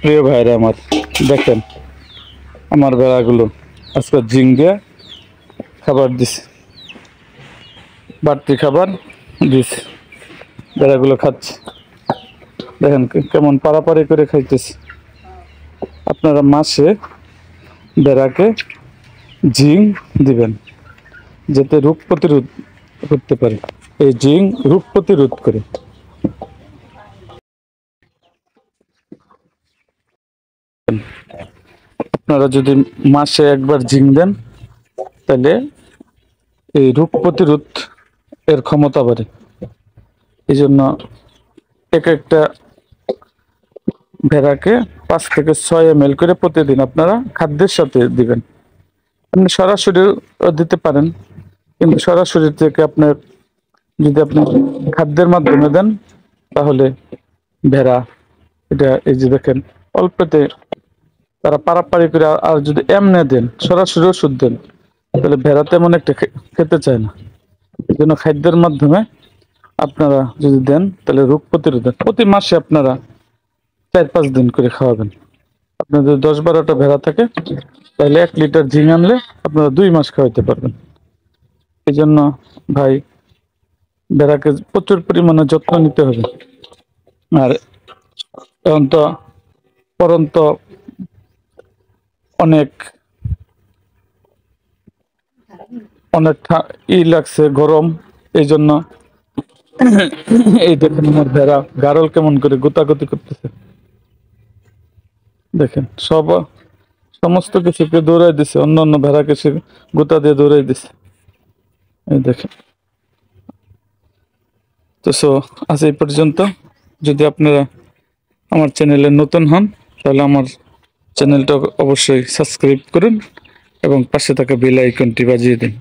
প্রিয় ভাইরা আমার, দেখেন আমার বেড়াগুলো আজকে জিং দিয়ে খাবার দিছে, বাড়তি খাবার দিছে, বেড়াগুলো খাচ্ছে। দেখেন কেমন পাড়াপাড়ি করে খাইতেছে। আপনারা মাসে বেড়াকে জিং দিবেন যাতে রোগ প্রতিরোধ করতে পারে। এই জিং রোগ প্রতিরোধ করে। আপনারা যদি মাসে একবার জিং দেন তাহলে এই রোগ প্রতিরোধ এর ক্ষমতা বাড়ে। এই জন্য এক একটা ভেড়াকে 5 থেকে 6 ml করে প্রতিদিন আপনারা খাদ্যের সাথে দিবেন। আপনি সরাসরি দিতে পারেন, কিন্তু সরাসরি থেকে আপনার যদি আপনি খাদ্যের মাধ্যমে দেন তাহলে ভেড়া এটা এই যে দেখেন অল্পতে তারা পারাপারি করে। আর যদি এমনি দেন, সরাসরি ওষুধ দেন, তাহলে ভেড়া তেমন একটা খেতে চায় না। এই জন্য খাদ্যের মাধ্যমে আপনারা যদি দেন তাহলে রোগ প্রতিরোধ। প্রতি মাসে আপনারা 4-5 দিন করে খাওয়াবেন। আপনার যদি 10-12টা ভেড়া থাকে তাহলে 1 লিটার ঝিং আনলে আপনারা 2 মাস খাওয়াইতে পারবেন। এই জন্য ভাই ভেড়াকে প্রচুর পরিমাণে যত্ন নিতে হবে। আর এখন তো পরন্ত অনেক অনেক লাগছে, গরম। এই জন্য এই দেখেন আমার ভেড়া গারল কেমন করে গোতাগুতি করতেছে। দেখেন সমস্ত কিছুকে দৌড়াই দিছে, অন্য অন্য ভেড়াকে সে গোতা দিয়ে দৌড়াই দিছে। এই দেখেন। তো আজ এই পর্যন্ত। যদি আপনারা আমার চ্যানেলে নতুন হন তাহলে আমার চ্যানেলটা অবশ্যই সাবস্ক্রাইব করুন এবং পাশে থাকা বেল আইকনটি বাজিয়ে দিন।